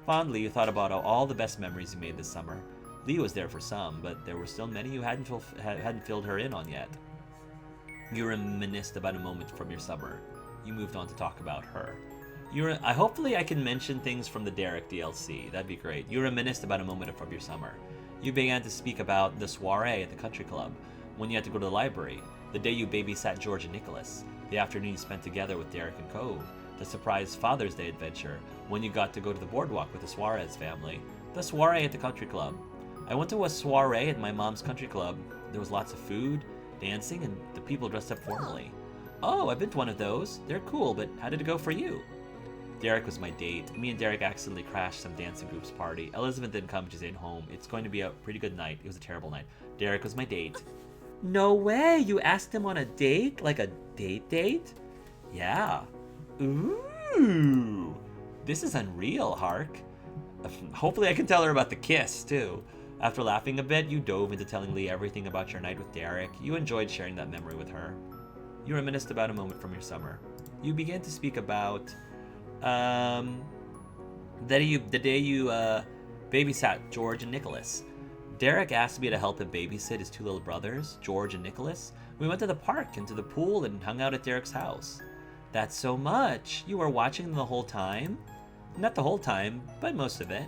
Fondly, you thought about all the best memories you made this summer. Lee was there for some, but there were still many you hadn't filled her in on yet. You reminisced about a moment from your summer. You moved on to talk about her. Hopefully I can mention things from the Derek DLC. That'd be great. You reminisced about a moment from your summer. You began to speak about the soiree at the country club, when you had to go to the library, the day you babysat George and Nicholas, the afternoon you spent together with Derek and Cove, the surprise Father's Day adventure, when you got to go to the boardwalk with the Suarez family, the soiree at the country club. I went to a soiree at my mom's country club. There was lots of food, dancing, and the people dressed up formally. Oh, I've been to one of those. They're cool, but how did it go for you? Derek was my date. Me and Derek accidentally crashed some dancing group's party. Elizabeth didn't come, she stayed home. It's going to be a pretty good night. It was a terrible night. Derek was my date. No way! You asked him on a date? Like a date? Yeah. Ooh! This is unreal, Hark. Hopefully I can tell her about the kiss, too. After laughing a bit, you dove into telling Lee everything about your night with Derek. You enjoyed sharing that memory with her. You reminisced about a moment from your summer. You began to speak about the day you babysat George and Nicholas. Derek asked me to help him babysit his two little brothers, George and Nicholas. We went to the park and to the pool and hung out at Derek's house. That's so much. You were watching them the whole time? Not the whole time, but most of it.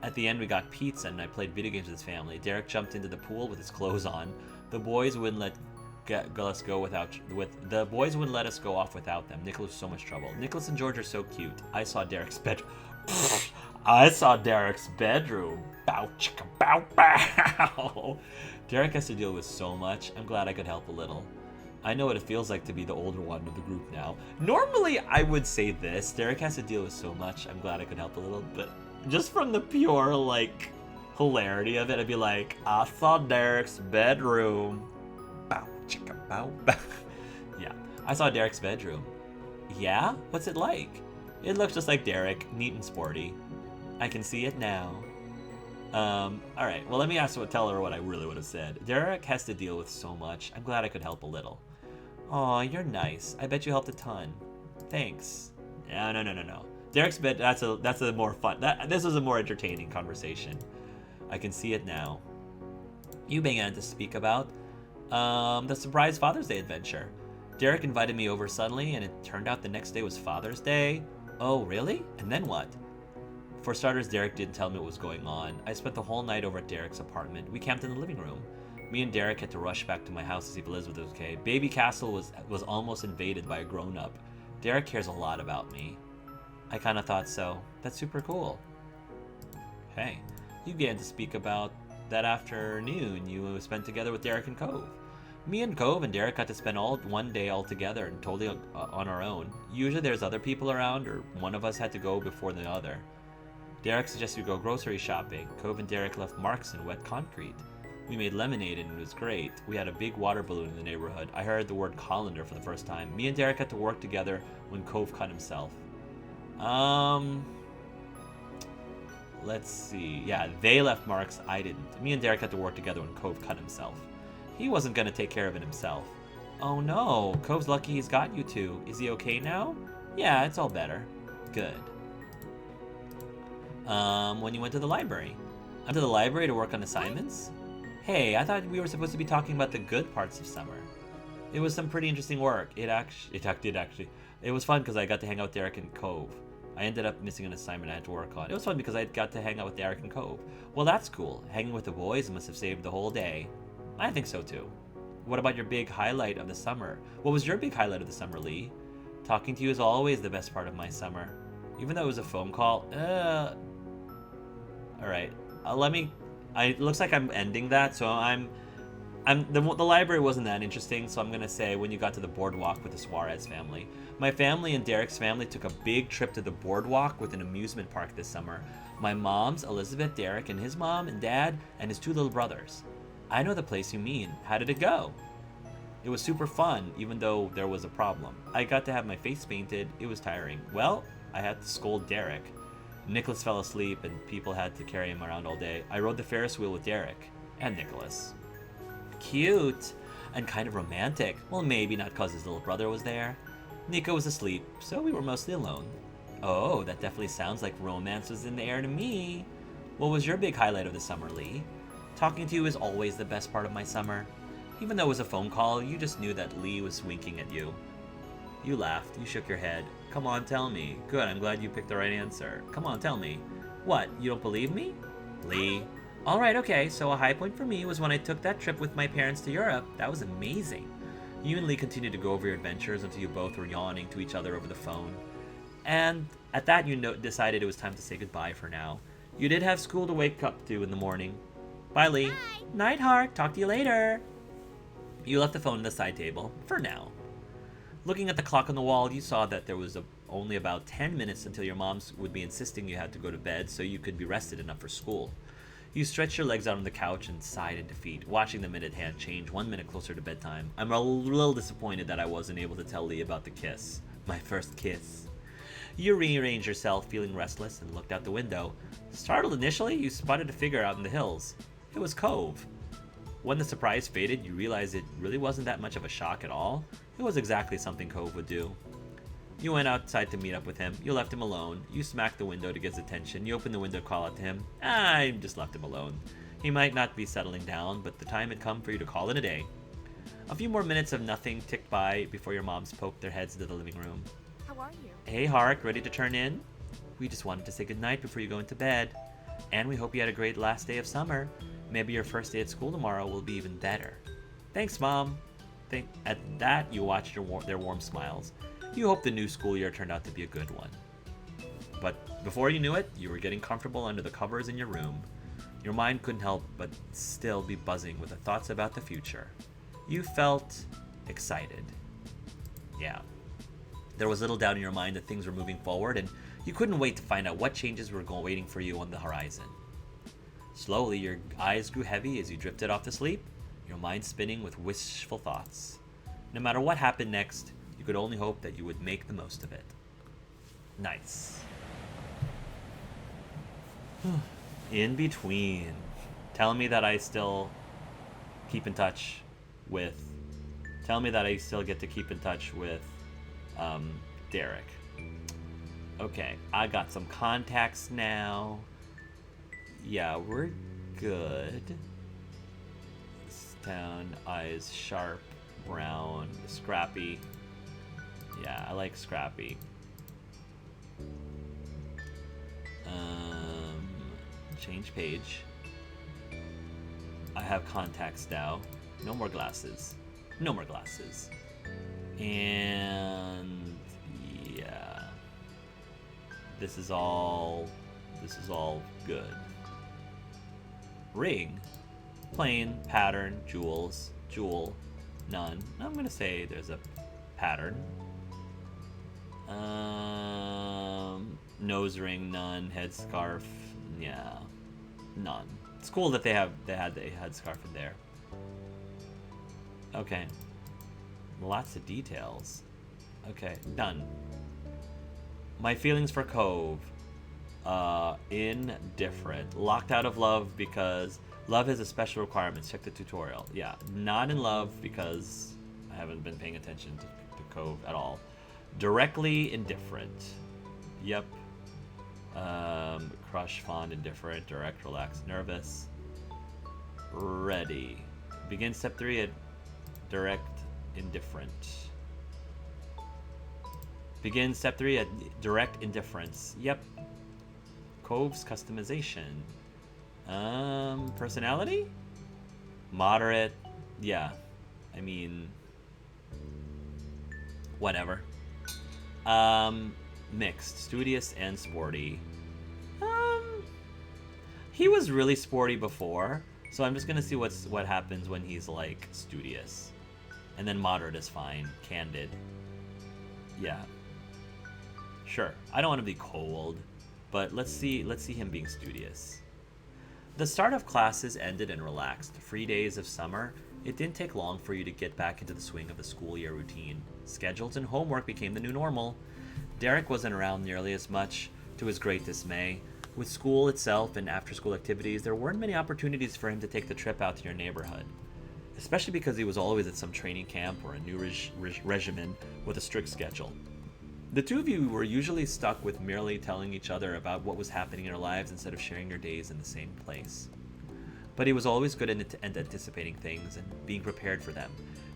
At the end, we got pizza and I played video games with his family. Derek jumped into the pool with his clothes on. The boys wouldn't let us go off without them. Nicholas was so much trouble. Nicholas and George are so cute. I saw Derek's bedroom. Bow chicka bow bow. Derek has to deal with so much. I'm glad I could help a little. I know what it feels like to be the older one of the group now. Normally, I would say this. Derek has to deal with so much. I'm glad I could help a little. But just from the pure, hilarity of it, I'd be like, I saw Derek's bedroom. Bow, chicka, bow, bow. Yeah, I saw Derek's bedroom. Yeah? What's it like? It looks just like Derek, neat and sporty. I can see it now. Alright, well, let me tell her what I really would have said. Derek has to deal with so much. I'm glad I could help a little. Aw, you're nice. I bet you helped a ton. Thanks. No. Derek's bed, that's a more fun, this was a more entertaining conversation. I can see it now. You began to speak about the surprise Father's Day adventure. Derek invited me over suddenly, and it turned out the next day was Father's Day. Oh, really? And then what? For starters, Derek didn't tell me what was going on. I spent the whole night over at Derek's apartment. We camped in the living room. Me and Derek had to rush back to my house to see if Elizabeth was okay. Baby Castle was almost invaded by a grown-up. Derek cares a lot about me. I kind of thought so. That's super cool. Hey, you began to speak about that afternoon you spent together with Derek and Cove. Me and Cove and Derek got to spend one day all together and totally on our own. Usually there's other people around, or one of us had to go before the other. Derek suggested we go grocery shopping. Cove and Derek left marks in wet concrete. We made lemonade and it was great. We had a big water balloon in the neighborhood. I heard the word colander for the first time. Me and Derek had to work together when Cove cut himself. Let's see. Yeah, they left marks. I didn't. Me and Derek had to work together when Cove cut himself. He wasn't going to take care of it himself. Oh no, Cove's lucky he's got you two. Is he okay now? Yeah, it's all better. Good. When you went to the library. I went to the library to work on assignments? Hey, I thought we were supposed to be talking about the good parts of summer. It was some pretty interesting work. It did actually. It was fun because I got to hang out with Derek and Cove. I ended up missing an assignment I had to work on. It was fun because I got to hang out with Derek and Cove. Well, that's cool. Hanging with the boys must have saved the whole day. I think so too. What about your big highlight of the summer? What was your big highlight of the summer, Lee? Talking to you is always the best part of my summer. Even though it was a phone call, Alright, it looks like I'm ending that, so the library wasn't that interesting, so I'm gonna say when you got to the boardwalk with the Suarez family. My family and Derek's family took a big trip to the boardwalk with an amusement park this summer. My mom's, Elizabeth, Derek, and his mom and dad, and his two little brothers. I know the place you mean. How did it go? It was super fun, even though there was a problem. I got to have my face painted. It was tiring. Well, I had to scold Derek. Nicholas fell asleep and people had to carry him around all day. I rode the Ferris wheel with Derek and Nicholas. Cute and kind of romantic. Well, maybe not because his little brother was there. Nico was asleep, so we were mostly alone. Oh, that definitely sounds like romance was in the air to me. What was your big highlight of the summer, Lee? Talking to you is always the best part of my summer. Even though it was a phone call, you just knew that Lee was winking at you. You laughed. You shook your head. Come on, tell me. Good, I'm glad you picked the right answer. Come on, tell me. What, you don't believe me? Lee. Alright, okay, so a high point for me was when I took that trip with my parents to Europe. That was amazing. You and Lee continued to go over your adventures until you both were yawning to each other over the phone. And at that, you decided it was time to say goodbye for now. You did have school to wake up to in the morning. Bye, Lee. Bye. Night, Heart. Talk to you later. You left the phone on the side table, for now. Looking at the clock on the wall, you saw that there was only about 10 minutes until your mom would be insisting you had to go to bed so you could be rested enough for school. You stretched your legs out on the couch and sighed in defeat, watching the minute hand change 1 minute closer to bedtime. I'm a little disappointed that I wasn't able to tell Lee about the kiss. My first kiss. You rearranged yourself, feeling restless, and looked out the window. Startled initially, you spotted a figure out in the hills. It was Cove. When the surprise faded, you realized it really wasn't that much of a shock at all. It was exactly something Cove would do. You went outside to meet up with him. You left him alone. You smacked the window to get his attention. You opened the window to call out to him. I just left him alone. He might not be settling down, but the time had come for you to call it a day. A few more minutes of nothing ticked by before your moms poked their heads into the living room. How are you? Hey, Hark, ready to turn in? We just wanted to say goodnight before you go into bed. And we hope you had a great last day of summer. Maybe your first day at school tomorrow will be even better. Thanks, Mom. At that, you watched their warm smiles. You hoped the new school year turned out to be a good one. But before you knew it, you were getting comfortable under the covers in your room. Your mind couldn't help but still be buzzing with the thoughts about the future. You felt excited. Yeah. There was little doubt in your mind that things were moving forward, and you couldn't wait to find out what changes were waiting for you on the horizon. Slowly, your eyes grew heavy as you drifted off to sleep, your mind spinning with wishful thoughts. No matter what happened next, you could only hope that you would make the most of it. Nice. In between. Tell me that I still keep in touch with... Tell me that I still get to keep in touch with Derek. Okay, I got some contacts now. Yeah, we're good. Down, eyes sharp, brown, scrappy. Yeah, I like scrappy. Change page. I have contacts now. No more glasses. No more glasses. And yeah. This is all good. Ring. Plain, pattern, jewels, jewel, none. I'm gonna say there's a pattern. Nose ring, none. Headscarf, yeah, none. It's cool that they had the headscarf in there. Okay. Lots of details. Okay, done. My feelings for Cove. Indifferent. Locked out of love because love has a special requirements. Check the tutorial. Yeah, not in love because I haven't been paying attention to Cove at all. Directly indifferent. Yep. Crush, fond, indifferent, direct, relaxed, nervous. Ready. Begin step 3 at direct, indifferent. Begin step 3 at direct indifference. Yep. Cove's customization. Personality? Moderate. Yeah. I mean, whatever. Mixed. Studious and sporty. He was really sporty before, so I'm just gonna see what happens when he's like studious. And then moderate is fine. Candid. Yeah. Sure. I don't want to be cold, but let's see him being studious. The start of classes ended and relaxed. 3 days of summer. It didn't take long for you to get back into the swing of the school year routine. Schedules and homework became the new normal. Derek wasn't around nearly as much, to his great dismay. With school itself and after-school activities, there weren't many opportunities for him to take the trip out to your neighborhood. Especially because he was always at some training camp or a new regimen with a strict schedule. The two of you were usually stuck with merely telling each other about what was happening in your lives instead of sharing your days in the same place. But he was always good at anticipating things and being prepared for them.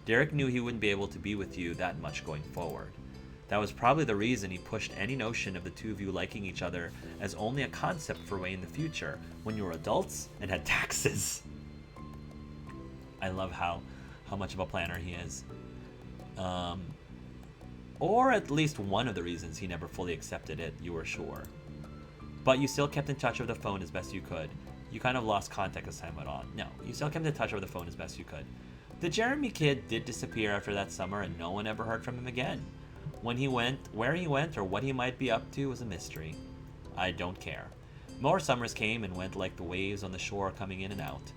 Derek knew he wouldn't be able to be with you that much going forward. That was probably the reason he pushed any notion of the two of you liking each other as only a concept for way in the future, when you were adults and had taxes. I love how much of a planner he is. Or at least one of the reasons he never fully accepted it, you were sure. But you still kept in touch over the phone as best you could. You kind of lost contact as time went on. No, you still kept in touch over the phone as best you could. The Jeremy kid did disappear after that summer, and no one ever heard from him again. When he went, where he went, or what he might be up to was a mystery. I don't care. More summers came and went like the waves on the shore coming in and out.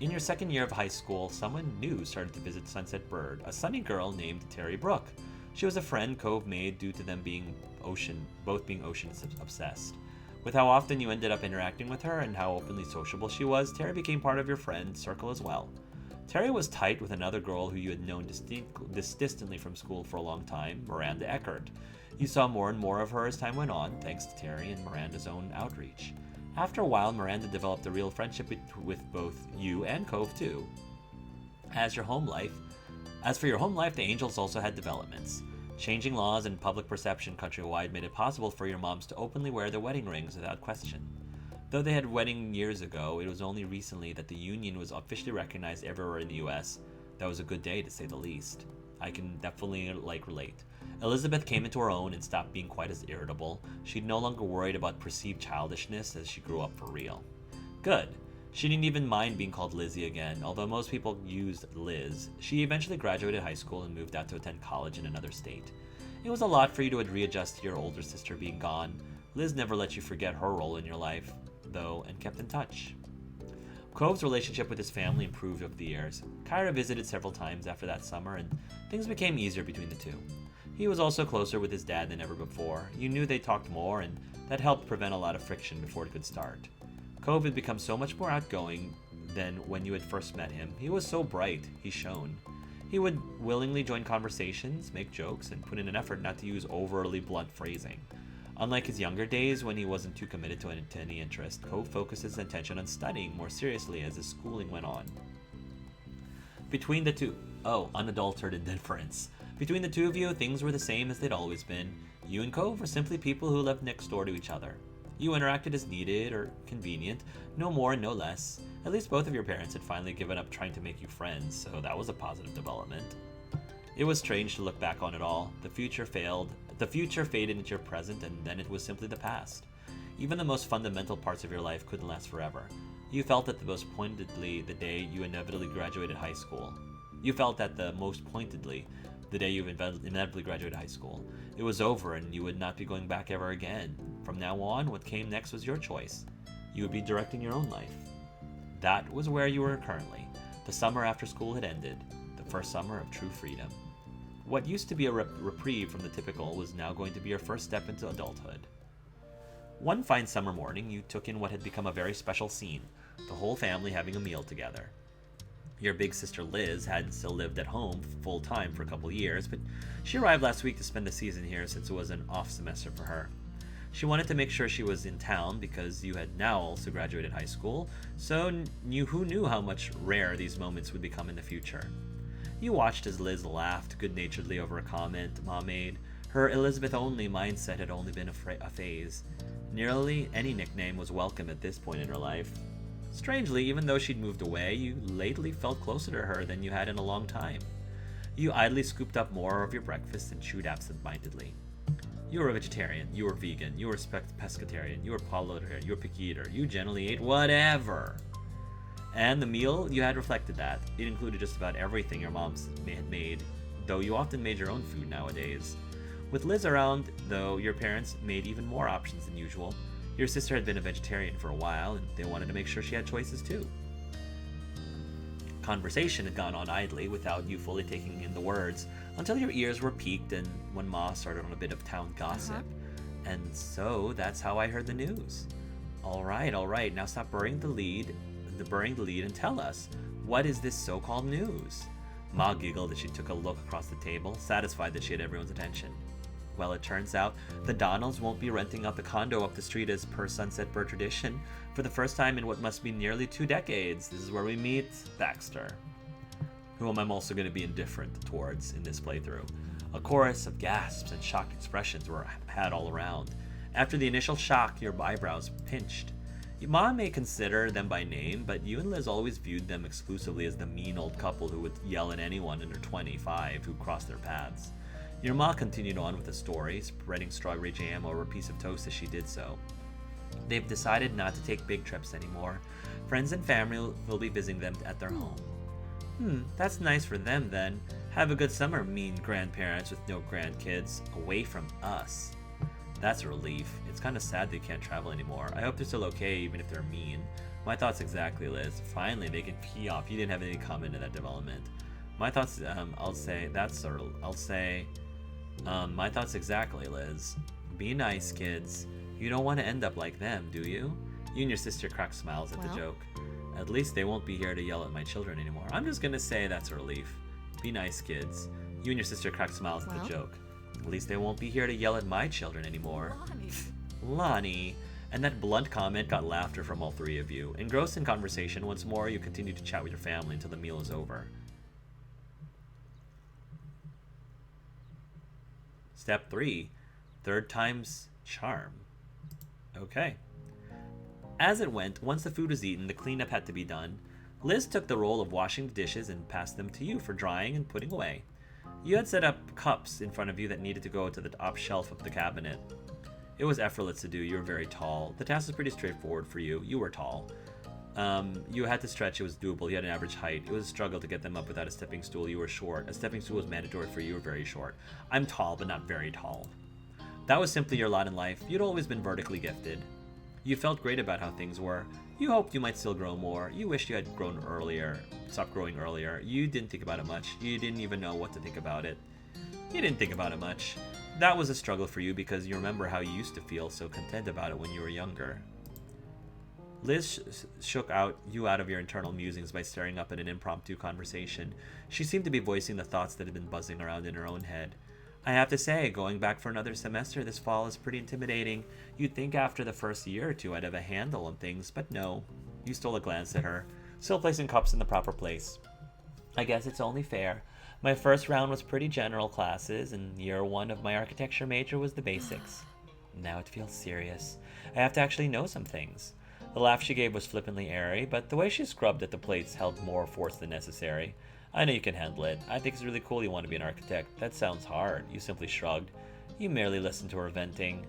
In your second year of high school, someone new started to visit Sunset Bird, a sunny girl named Terry Brooke. She was a friend Cove made due to them both being ocean obsessed. With how often you ended up interacting with her and how openly sociable she was, Terry became part of your friend circle as well. Terry was tight with another girl who you had known distantly from school for a long time, Miranda Eckert. You saw more and more of her as time went on, thanks to Terry and Miranda's own outreach. After a while, Miranda developed a real friendship with both you and Cove too. As for your home life, the Angels also had developments. Changing laws and public perception countrywide made it possible for your moms to openly wear their wedding rings without question. Though they had wedding years ago, it was only recently that the union was officially recognized everywhere in the US. That was a good day, to say the least. I can definitely relate. Elizabeth came into her own and stopped being quite as irritable. She'd no longer worried about perceived childishness as she grew up for real. Good. She didn't even mind being called Lizzie again, although most people used Liz. She eventually graduated high school and moved out to attend college in another state. It was a lot for you to readjust to your older sister being gone. Liz never let you forget her role in your life, though, and kept in touch. Cove's relationship with his family improved over the years. Kyra visited several times after that summer, and things became easier between the two. He was also closer with his dad than ever before. You knew they talked more, and that helped prevent a lot of friction before it could start. Cove had become so much more outgoing than when you had first met him. He was so bright, he shone. He would willingly join conversations, make jokes, and put in an effort not to use overly blunt phrasing. Unlike his younger days when he wasn't too committed to any interest, Cove focused his attention on studying more seriously as his schooling went on. Unadulterated indifference. Between the two of you, things were the same as they'd always been. You and Cove were simply people who lived next door to each other. You interacted as needed or convenient, no more and no less. At least both of your parents had finally given up trying to make you friends, so that was a positive development. It was strange to look back on it all. The future faded into your present, and then it was simply the past. Even the most fundamental parts of your life couldn't last forever. You felt that the most pointedly the day you inevitably graduated high school. It was over, and you would not be going back ever again. From now on, what came next was your choice. You would be directing your own life. That was where you were currently. The summer after school had ended. The first summer of true freedom. What used to be a reprieve from the typical was now going to be your first step into adulthood. One fine summer morning, you took in what had become a very special scene, the whole family having a meal together. Your big sister Liz had still lived at home full-time for a couple years, but she arrived last week to spend the season here since it was an off semester for her. She wanted to make sure she was in town because you had now also graduated high school, so who knew how much rare these moments would become in the future. You watched as Liz laughed good-naturedly over a comment Mom made. Her Elizabeth-only mindset had only been a phase. Nearly any nickname was welcome at this point in her life. Strangely, even though she'd moved away, you lately felt closer to her than you had in a long time. You idly scooped up more of your breakfast and chewed absent-mindedly. You were a vegetarian, you were vegan, you were pescatarian, you were pollotarian, you were picky eater, you generally ate whatever. And the meal you had reflected that. It included just about everything your moms had made, though you often made your own food nowadays. With Liz around, though, your parents made even more options than usual. Your sister had been a vegetarian for a while, and they wanted to make sure she had choices too. Conversation had gone on idly without you fully taking in the words, until your ears were piqued and when Ma started on a bit of town gossip. And so that's how I heard the news. All right, now stop burying the lead and tell us, what is this so-called news? Ma giggled as she took a look across the table, satisfied that she had everyone's attention. Well, it turns out the Donalds won't be renting out the condo up the street as per Sunset Bird tradition for the first time in what must be nearly 2 decades. This is where we meet Baxter, whom I'm also going to be indifferent towards in this playthrough. A chorus of gasps and shocked expressions were had all around. After the initial shock, your eyebrows pinched. Your mom may consider them by name, but you and Liz always viewed them exclusively as the mean old couple who would yell at anyone under 25 who crossed their paths. Your ma continued on with the story, spreading strawberry jam over a piece of toast as she did so. They've decided not to take big trips anymore. Friends and family will be visiting them at their home. That's nice for them then. Have a good summer, mean grandparents with no grandkids, away from us. That's a relief. It's kind of sad they can't travel anymore. I hope they're still okay, even if they're mean. My thoughts exactly, Liz. Finally, they can pee off. You didn't have any comment in that development. My thoughts, my thoughts exactly, Liz. Be nice, kids. You don't want to end up like them, do you? You and your sister cracked smiles at the joke. At least they won't be here to yell at my children anymore. I'm just gonna say that's a relief. Be nice, kids. You and your sister cracked smiles at the joke. At least they won't be here to yell at my children anymore. Lonnie. And that blunt comment got laughter from all three of you. Engrossed in conversation, once more you continue to chat with your family until the meal is over. Step 3. Third time's charm. Okay. As it went, once the food was eaten, the cleanup had to be done. Liz took the role of washing the dishes and passed them to you for drying and putting away. You had set up cups in front of you that needed to go to the top shelf of the cabinet. It was effortless to do. You were very tall. The task was pretty straightforward for you. You were tall. You had to stretch. It was doable. You had an average height. It was a struggle to get them up without a stepping stool. You were short. A stepping stool was mandatory for you. You were very short. I'm tall, but not very tall. That was simply your lot in life. You'd always been vertically gifted. You felt great about how things were. You hoped you might still grow more. You wished you had stopped growing earlier. You didn't think about it much. You didn't even know what to think about it. You didn't think about it much. That was a struggle for you because you remember how you used to feel so content about it when you were younger. Liz shook you out of your internal musings by staring up at an impromptu conversation. She seemed to be voicing the thoughts that had been buzzing around in her own head. I have to say, going back for another semester this fall is pretty intimidating. You'd think after the first year or two I'd have a handle on things, but no. You stole a glance at her, still placing cups in the proper place. I guess it's only fair. My first round was pretty general classes, and year 1 of my architecture major was the basics. Now it feels serious. I have to actually know some things. The laugh she gave was flippantly airy, but the way she scrubbed at the plates held more force than necessary. I know you can handle it. I think it's really cool you want to be an architect. That sounds hard. You simply shrugged. You merely listened to her venting.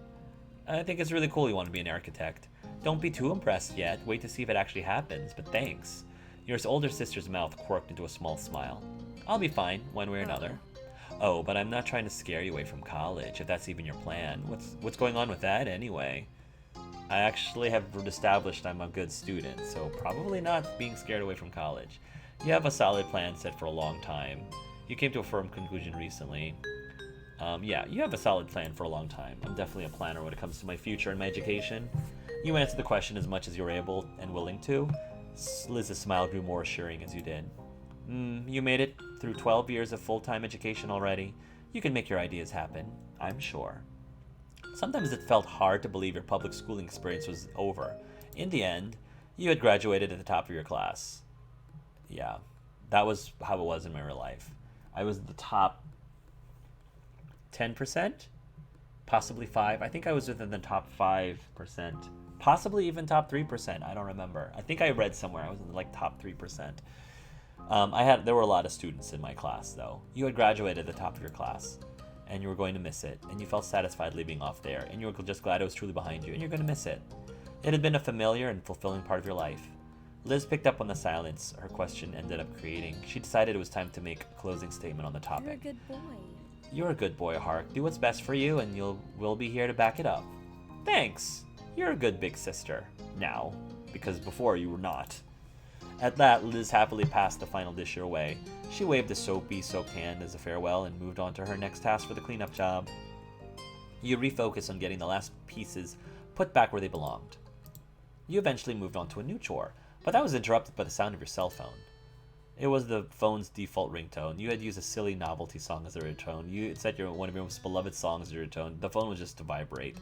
I think it's really cool you want to be an architect. Don't be too impressed yet. Wait to see if it actually happens, but thanks. Your older sister's mouth quirked into a small smile. I'll be fine, one way or another. Oh, but I'm not trying to scare you away from college, if that's even your plan. What's going on with that, anyway? I actually have established I'm a good student, so probably not being scared away from college. You have a solid plan set for a long time. You came to a firm conclusion recently. Yeah, you have a solid plan for a long time. I'm definitely a planner when it comes to my future and my education. You answered the question as much as you were able and willing to. Liz's smile grew more assuring as you did. You made it through 12 years of full-time education already. You can make your ideas happen, I'm sure. Sometimes it felt hard to believe your public schooling experience was over. In the end, you had graduated at the top of your class. Yeah, that was how it was in my real life. I was the top 10%, possibly 5%. I think I was within the top 5%, possibly even top 3%. I don't remember. I think I read somewhere I was in the top 3%. There were a lot of students in my class, though. You had graduated at the top of your class, and you were going to miss it, and you felt satisfied leaving off there, and you were just glad I was truly behind you, and you're going to miss it. It had been a familiar and fulfilling part of your life. Liz picked up on the silence her question ended up creating. She decided it was time to make a closing statement on the topic. You're a good boy. You're a good boy, Hark. Do what's best for you, and we'll be here to back it up. Thanks. You're a good big sister. Now. Because before you were not. At that, Liz happily passed the final dish your way. She waved a soapy, soaked hand as a farewell and moved on to her next task for the cleanup job. You refocused on getting the last pieces put back where they belonged. You eventually moved on to a new chore, but that was interrupted by the sound of your cell phone. It was the phone's default ringtone. You had used a silly novelty song as a ringtone. You had set one of your most beloved songs as a ringtone. The phone was just to vibrate.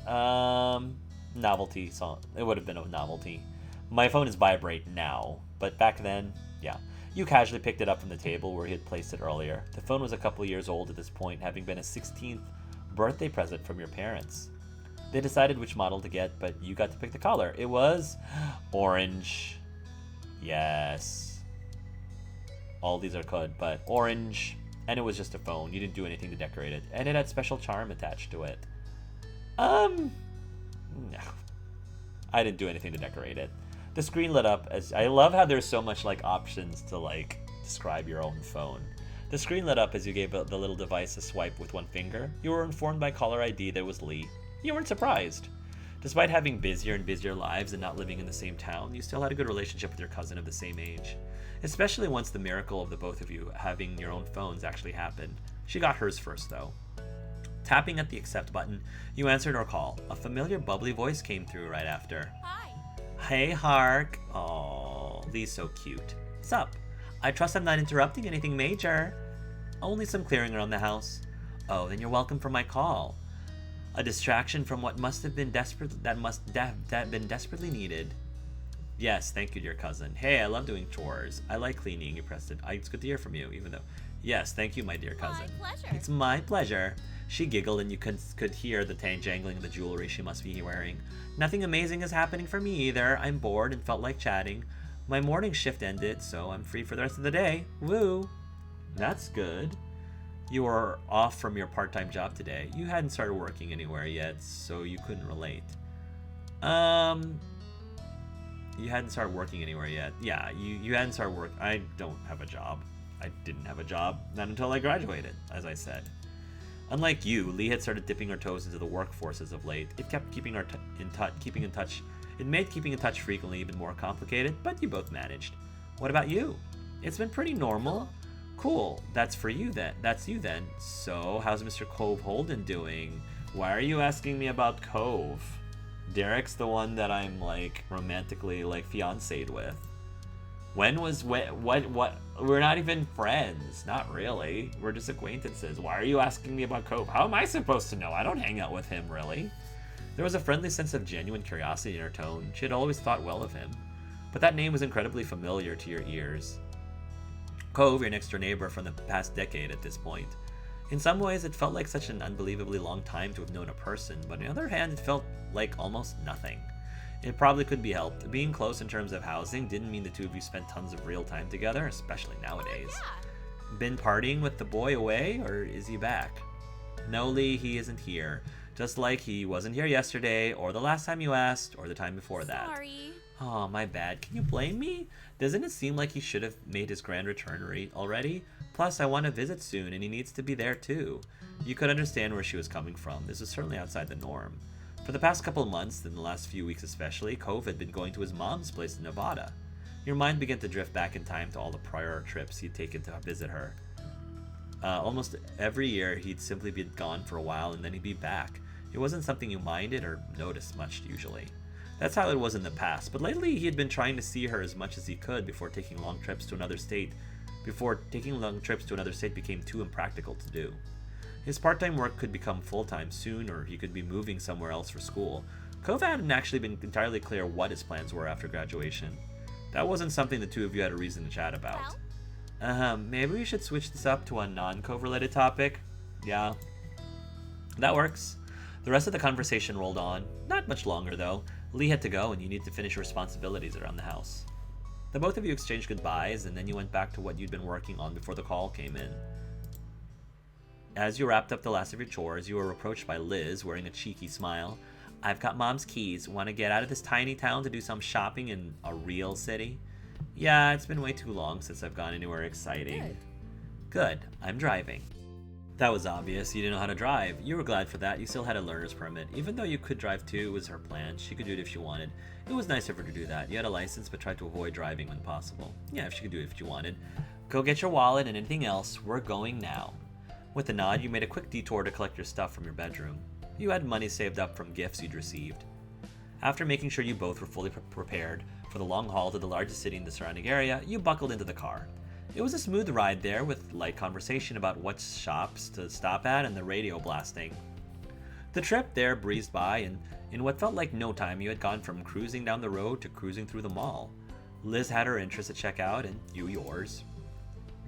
Novelty song. It would have been a novelty. My phone is vibrate now, but back then, yeah. You casually picked it up from the table where he had placed it earlier. The phone was a couple years old at this point, having been a 16th birthday present from your parents. They decided which model to get, but you got to pick the color. It was orange. Yes. All these are good, but orange. And it was just a phone. You didn't do anything to decorate it. And it had special charm attached to it. No. I didn't do anything to decorate it. The screen lit up as... I love how there's so much, like, options to, like, describe your own phone. The screen lit up as you gave the little device a swipe with one finger. You were informed by caller ID that it was Lee. You weren't surprised. Despite having busier and busier lives and not living in the same town, you still had a good relationship with your cousin of the same age. Especially once the miracle of the both of you having your own phones actually happened. She got hers first, though. Tapping at the accept button, you answered her call. A familiar bubbly voice came through right after. Hi. Hey, Hark. Aw, Lee's so cute. Sup? I trust I'm not interrupting anything major. Only some clearing around the house. Oh, then you're welcome for my call. A distraction from what must have been been desperately needed. Yes, thank you, dear cousin. Hey, I love doing chores. I like cleaning. You pressed it. It's good to hear from you, even though... Yes, thank you, my dear cousin. My pleasure. It's my pleasure. She giggled, and you could hear the jangling of the jewelry she must be wearing. Nothing amazing is happening for me either. I'm bored and felt like chatting. My morning shift ended, so I'm free for the rest of the day. Woo! That's good. You were off from your part-time job today. You hadn't started working anywhere yet, so you couldn't relate. You hadn't started working anywhere yet. Yeah, you hadn't started work. I don't have a job. I didn't have a job, not until I graduated, as I said. Unlike you, Lee had started dipping her toes into the workforce as of late. It kept keeping in touch. It made keeping in touch frequently even more complicated, but you both managed. What about you? It's been pretty normal. Cool. That's for you then. That's you then. So, how's Mr. Cove Holden doing? Why are you asking me about Cove? Derek's the one that I'm, like, romantically, like, fiancéed with. What? We're not even friends. Not really. We're just acquaintances. Why are you asking me about Cove? How am I supposed to know? I don't hang out with him, really. There was a friendly sense of genuine curiosity in her tone. She had always thought well of him. But that name was incredibly familiar to your ears. Cove, your next door neighbor from the past decade at this point. In some ways, it felt like such an unbelievably long time to have known a person, but on the other hand, it felt like almost nothing. It probably could be helped. Being close in terms of housing didn't mean the two of you spent tons of real time together, especially nowadays. Yeah. Been partying with the boy away, or is he back? No, Lee, he isn't here. Just like he wasn't here yesterday, or the last time you asked, or the time before that. Sorry. Oh, my bad. Can you blame me? Doesn't it seem like he should have made his grand return already? Plus, I want to visit soon, and he needs to be there too. You could understand where she was coming from. This is certainly outside the norm. For the past couple of months, in the last few weeks especially, Cove had been going to his mom's place in Nevada. Your mind began to drift back in time to all the prior trips he'd taken to visit her. Almost every year, he'd simply be gone for a while, and then he'd be back. It wasn't something you minded or noticed much, usually. That's how it was in the past, but lately he had been trying to see her as much as he could before taking long trips to another state became too impractical to do. His part-time work could become full-time soon, or he could be moving somewhere else for school. Cove hadn't actually been entirely clear what his plans were after graduation. That wasn't something the two of you had a reason to chat about. Maybe we should switch this up to a non-Cove related topic? Yeah. That works. The rest of the conversation rolled on. Not much longer, though. Lee had to go, and you needed to finish your responsibilities around the house. The both of you exchanged goodbyes, and then you went back to what you'd been working on before the call came in. As you wrapped up the last of your chores, you were approached by Liz, wearing a cheeky smile. I've got Mom's keys. Want to get out of this tiny town to do some shopping in a real city? Yeah, it's been way too long since I've gone anywhere exciting. Good. I'm driving. That was obvious. You didn't know how to drive. You were glad for that. You still had a learner's permit. Even though you could drive too, it was her plan. She could do it if she wanted. It was nice of her to do that. You had a license, but tried to avoid driving when possible. Yeah, if she could do it if she wanted. Go get your wallet and anything else. We're going now. With a nod, you made a quick detour to collect your stuff from your bedroom. You had money saved up from gifts you'd received. After making sure you both were fully prepared for the long haul to the largest city in the surrounding area, you buckled into the car. It was a smooth ride there, with light conversation about what shops to stop at and the radio blasting. The trip there breezed by, and in what felt like no time, you had gone from cruising down the road to cruising through the mall. Liz had her interests to check out, and you yours.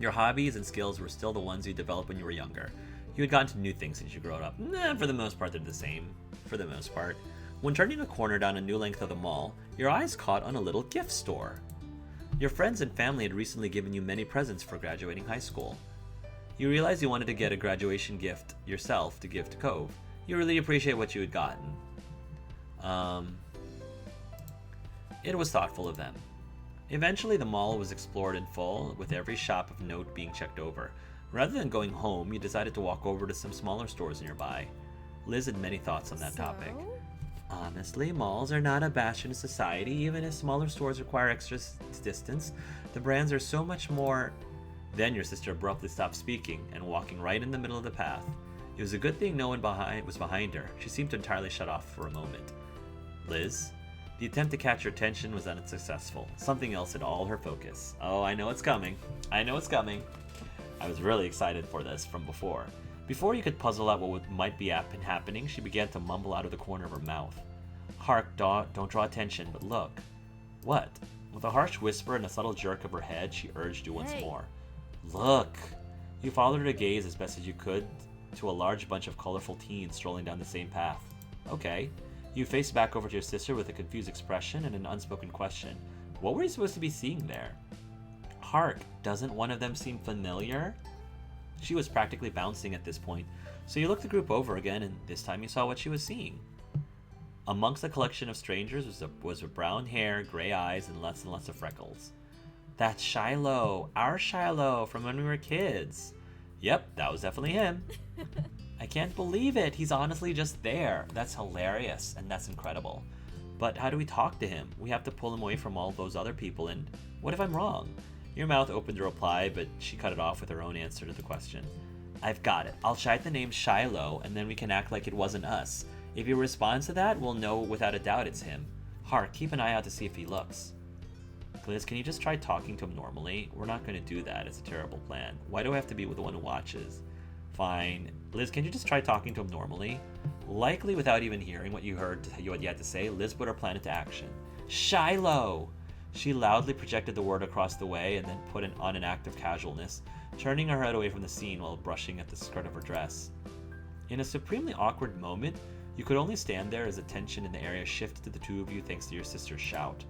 Your hobbies and skills were still the ones you developed when you were younger. You had gotten to new things since you grew up. For the most part, they're the same. For the most part. When turning a corner down a new length of the mall, your eyes caught on a little gift store. Your friends and family had recently given you many presents for graduating high school. You realized you wanted to get a graduation gift yourself to give to Cove. You really appreciate what you had gotten. It was thoughtful of them. Eventually, the mall was explored in full, with every shop of note being checked over. Rather than going home, you decided to walk over to some smaller stores nearby. Liz had many thoughts on that topic. Honestly, malls are not a bastion of society, even if smaller stores require extra distance. The brands are so much more... Then your sister abruptly stopped speaking and walking right in the middle of the path. It was a good thing no one was behind her. She seemed to entirely shut off for a moment. Liz? The attempt to catch her attention was unsuccessful. Something else had all her focus. Oh, I know it's coming. I know it's coming. I was really excited for this from before. Before you could puzzle out what might be happening, she began to mumble out of the corner of her mouth. Hark, don't draw attention, but look. What? With a harsh whisper and a subtle jerk of her head, she urged you once more. Look! You followed her gaze as best as you could to a large bunch of colorful teens strolling down the same path. Okay. You faced back over to your sister with a confused expression and an unspoken question. What were you supposed to be seeing there? Hark, doesn't one of them seem familiar? She was practically bouncing at this point, so you looked the group over again, and this time you saw what she was seeing. Amongst the collection of strangers was a brown hair, gray eyes, and lots of freckles. That's Shiloh, our Shiloh from when we were kids. Yep, that was definitely him. I can't believe it. He's honestly just there. That's hilarious, and that's incredible. But how do we talk to him? We have to pull him away from all those other people, and what if I'm wrong? Your mouth opened to reply, but she cut it off with her own answer to the question. I've got it. I'll shout the name Shiloh, and then we can act like it wasn't us. If he responds to that, we'll know without a doubt it's him. Hark, keep an eye out to see if he looks. Liz, can you just try talking to him normally? We're not going to do that. It's a terrible plan. Why do I have to be with the one who watches? Fine. Liz, can you just try talking to him normally? Likely without even hearing what you had to say, Liz put her plan into action. Shiloh! She loudly projected the word across the way and then put on an act of casualness, turning her head away from the scene while brushing at the skirt of her dress. In a supremely awkward moment, you could only stand there as the tension in the area shifted to the two of you thanks to your sister's shout.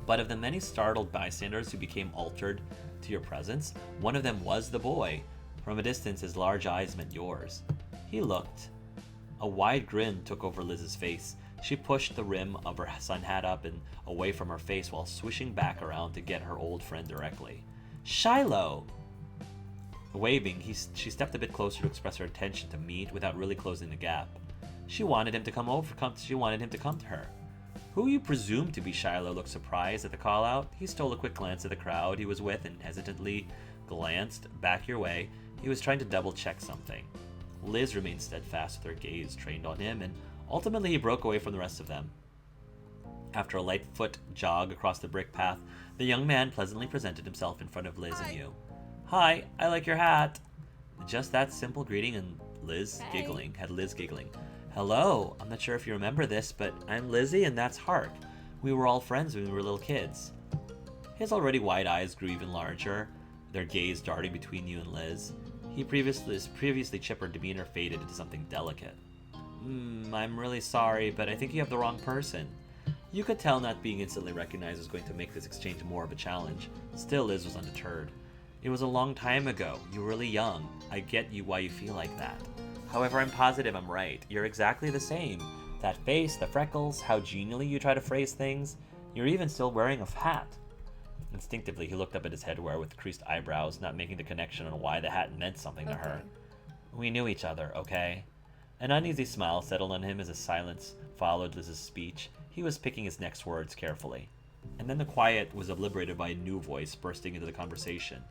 But of the many startled bystanders who became altered to your presence, one of them was the boy. From a distance, his large eyes met yours. He looked. A wide grin took over Liz's face. She pushed the rim of her sun hat up and away from her face while swishing back around to get her old friend directly. Shiloh! Waving, she stepped a bit closer to express her intention to meet without really closing the gap. She wanted him to come to her. Who you presume to be Shiloh looked surprised at the call-out. He stole a quick glance at the crowd he was with and hesitantly glanced back your way. He was trying to double-check something. Liz remained steadfast with her gaze trained on him, and ultimately he broke away from the rest of them. After a light foot jog across the brick path, the young man pleasantly presented himself in front of Liz and you. Hi, I like your hat. Just that simple greeting and Liz giggling. Hello, I'm not sure if you remember this, but I'm Lizzie and that's Hark. We were all friends when we were little kids. His already wide eyes grew even larger, their gaze darting between you and Liz. His previously chipper demeanor faded into something delicate. I'm really sorry, but I think you have the wrong person. You could tell not being instantly recognized was going to make this exchange more of a challenge. Still, Liz was undeterred. It was a long time ago. You were really young. I get why you feel like that. However, I'm positive I'm right. You're exactly the same. That face, the freckles, how genially you try to phrase things. You're even still wearing a hat. Instinctively, he looked up at his headwear with creased eyebrows, not making the connection on why the hat meant something to her. We knew each other, okay? An uneasy smile settled on him as a silence followed Liz's speech. He was picking his next words carefully. And then the quiet was obliterated by a new voice bursting into the conversation.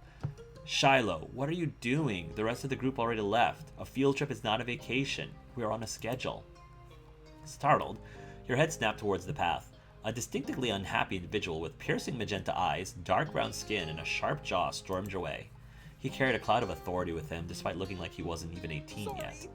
Shiloh, what are you doing? The rest of the group already left. A field trip is not a vacation. We are on a schedule. Startled, Your head snapped towards the path. A distinctly unhappy individual with piercing magenta eyes, dark brown skin, and a sharp jaw stormed your way. He carried a cloud of authority with him, despite looking like he wasn't even 18 yet.